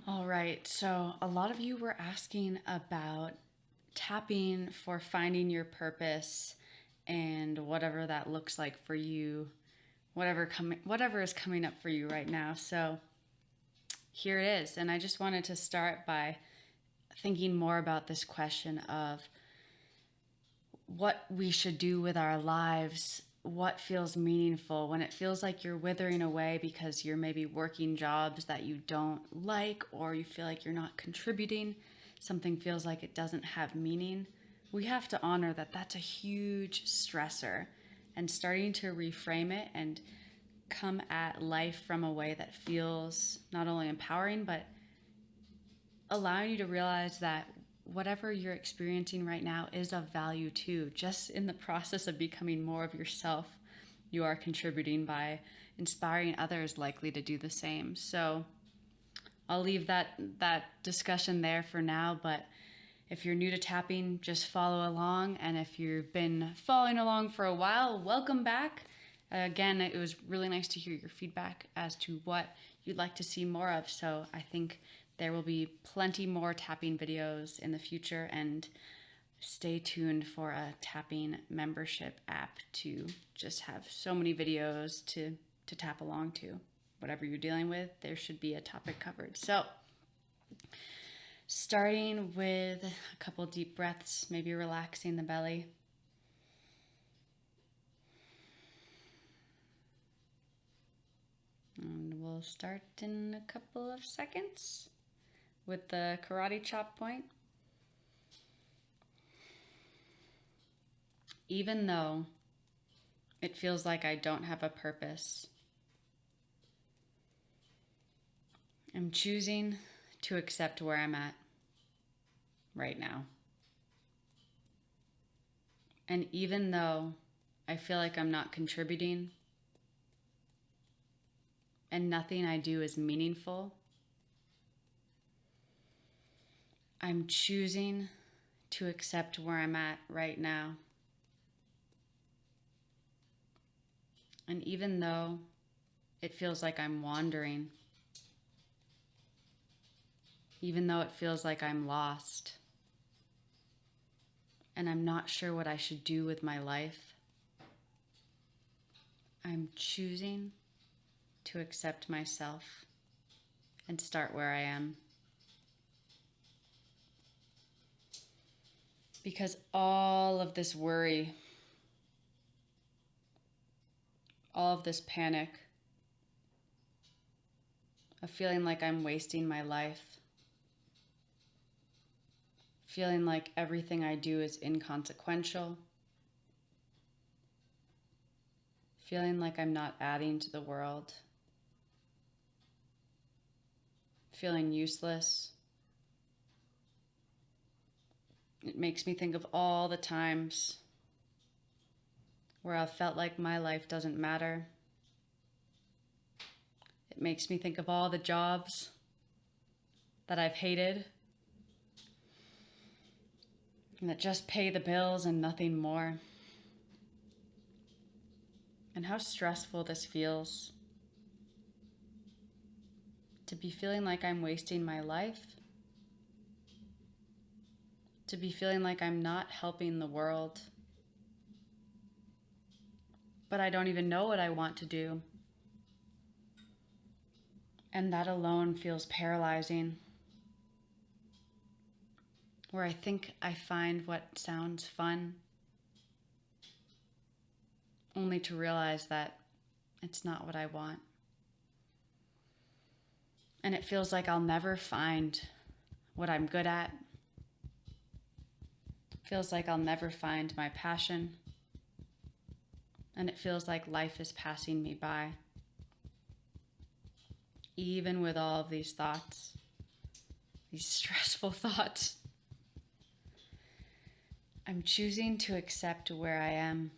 All right, so a lot of you were asking about tapping for finding your purpose and whatever that looks like for you, whatever is coming up for you right now. So here it is, and I just wanted to start by thinking more about this question of what we should do with our lives, what feels meaningful when it feels like you're withering away because you're maybe working jobs that you don't like, or you feel like you're not contributing, something feels like it doesn't have meaning. We have to honor that that's a huge stressor, and starting to reframe it and come at life from a way that feels not only empowering but allowing you to realize that whatever you're experiencing right now is of value too. Just in the process of becoming more of yourself, you are contributing by inspiring others likely to do the same. So I'll leave that discussion there for now, but if you're new to tapping, just follow along. And if you've been following along for a while, welcome back. Again, it was really nice to hear your feedback as to what you'd like to see more of. So I think there will be plenty more tapping videos in the future, and stay tuned for a tapping membership app to just have so many videos to tap along to. Whatever you're dealing with, there should be a topic covered. So starting with a couple deep breaths, maybe relaxing the belly. And we'll start in a couple of seconds with the karate chop point. Even though it feels like I don't have a purpose, I'm choosing to accept where I'm at right now. And even though I feel like I'm not contributing and nothing I do is meaningful, I'm choosing to accept where I'm at right now. And even though it feels like I'm wandering, even though it feels like I'm lost and I'm not sure what I should do with my life, I'm choosing to accept myself and start where I am. Because all of this worry, all of this panic, of feeling like I'm wasting my life, feeling like everything I do is inconsequential, feeling like I'm not adding to the world, feeling useless. It makes me think of all the times where I've felt like my life doesn't matter. It makes me think of all the jobs that I've hated and that just pay the bills and nothing more. And how stressful this feels to be feeling like I'm wasting my life, to be feeling like I'm not helping the world, but I don't even know what I want to do. And that alone feels paralyzing, where I think I find what sounds fun, only to realize that it's not what I want. And it feels like I'll never find what I'm good at. It feels like I'll never find my passion. And it feels like life is passing me by. Even with all of these thoughts, these stressful thoughts, I'm choosing to accept where I am.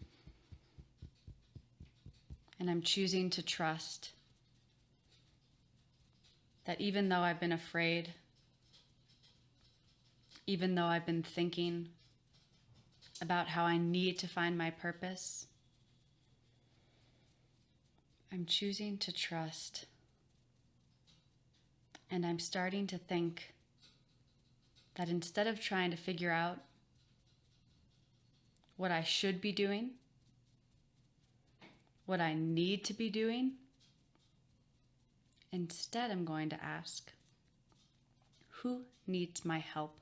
And I'm choosing to trust that even though I've been afraid, even though I've been thinking about how I need to find my purpose, I'm choosing to trust And I'm starting to think that instead of trying to figure out what I should be doing, what I need to be doing, instead I'm going to ask, who needs my help?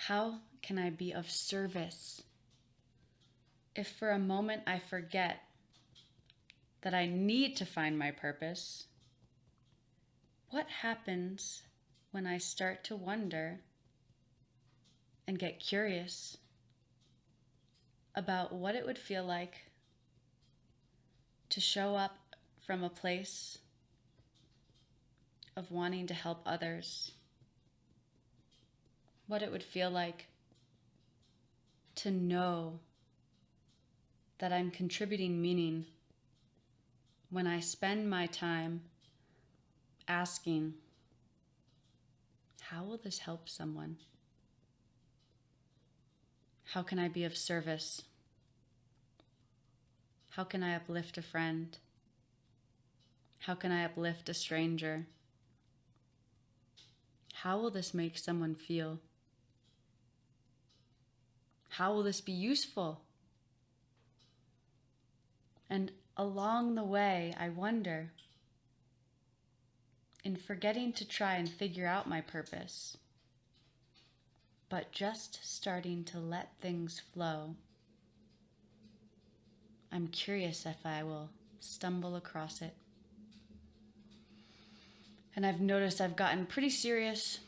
How can I be of service? If for a moment I forget that I need to find my purpose, what happens when I start to wonder and get curious about what it would feel like to show up from a place of wanting to help others? What it would feel like to know that I'm contributing meaning when I spend my time asking, how will this help someone? How can I be of service? How can I uplift a friend? How can I uplift a stranger? How will this make someone feel? How will this be useful? And along the way, I wonder, in forgetting to try and figure out my purpose, but just starting to let things flow, I'm curious if I will stumble across it. And I've noticed I've gotten pretty serious.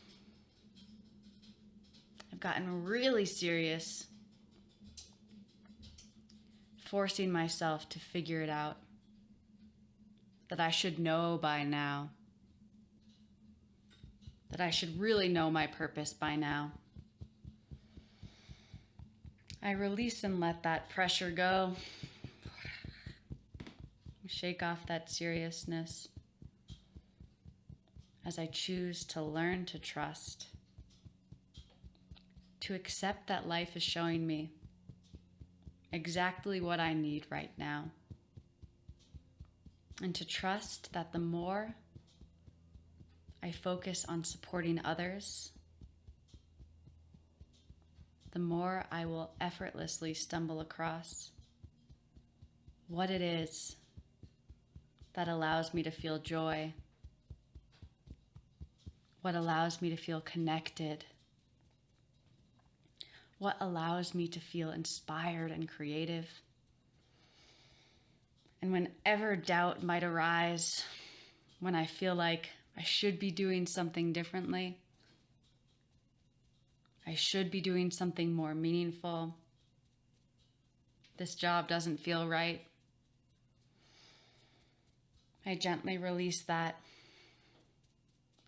I've gotten really serious, forcing myself to figure it out, that I should know by now, that I should really know my purpose by now. I release and let that pressure go. Shake off that seriousness as I choose to learn to trust, to accept that life is showing me exactly what I need right now, and to trust that the more I focus on supporting others, the more I will effortlessly stumble across what it is that allows me to feel joy, what allows me to feel connected, what allows me to feel inspired and creative. And whenever doubt might arise, when I feel like I should be doing something differently, I should be doing something more meaningful, this job doesn't feel right, I gently release that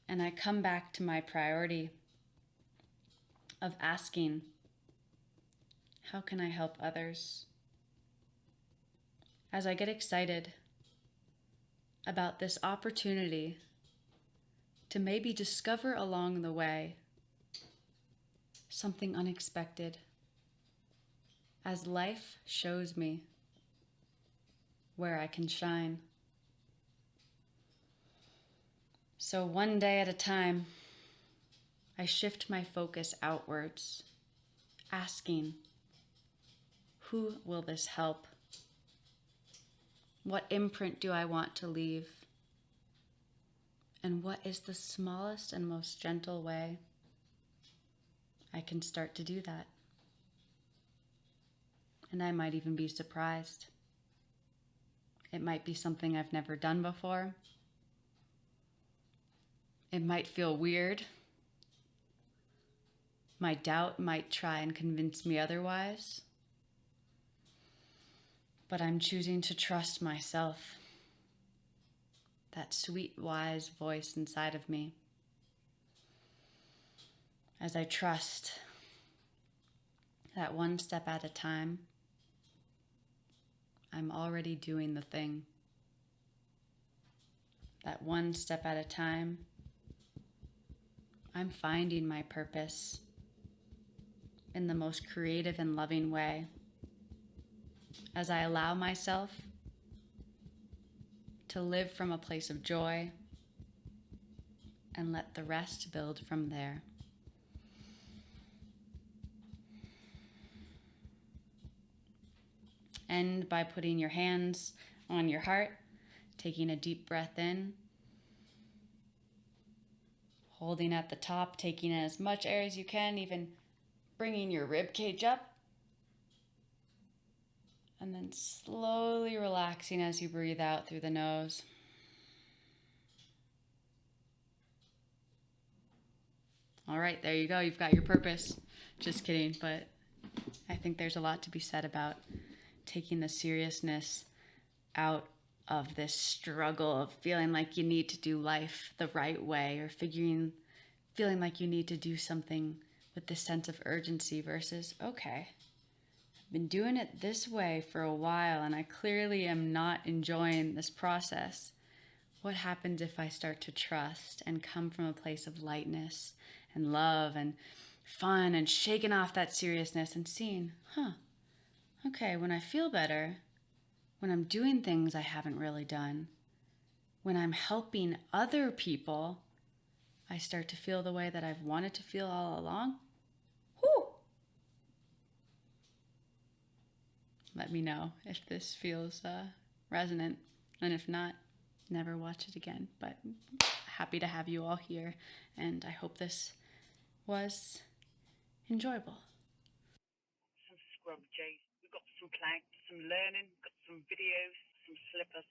and I come back to my priority of asking, how can I help others? As I get excited about this opportunity to maybe discover along the way something unexpected, as life shows me where I can shine. So one day at a time, I shift my focus outwards, asking, who will this help? What imprint do I want to leave? And what is the smallest and most gentle way I can start to do that? And I might even be surprised. It might be something I've never done before. It might feel weird. My doubt might try and convince me otherwise. But I'm choosing to trust myself, that sweet, wise voice inside of me. As I trust that one step at a time, I'm already doing the thing. That one step at a time, I'm finding my purpose in the most creative and loving way, as I allow myself to live from a place of joy, and let the rest build from there. End by putting your hands on your heart, taking a deep breath in, holding at the top, taking in as much air as you can, even bringing your rib cage up, and then slowly relaxing as you breathe out through the nose. All right, there you go. You've got your purpose. Just kidding, but I think there's a lot to be said about taking the seriousness out of this struggle of feeling like you need to do life the right way, or feeling like you need to do something with this sense of urgency versus, okay, I've been doing it this way for a while and I clearly am not enjoying this process. What happens if I start to trust and come from a place of lightness and love and fun and shaking off that seriousness and seeing, okay, when I feel better, when I'm doing things I haven't really done, when I'm helping other people, I start to feel the way that I've wanted to feel all along. Whew! Let me know if this feels resonant, and if not, never watch it again. But happy to have you all here, and I hope this was enjoyable. Some scrub, Jay. We've got some planks, some learning, got some videos, some slippers.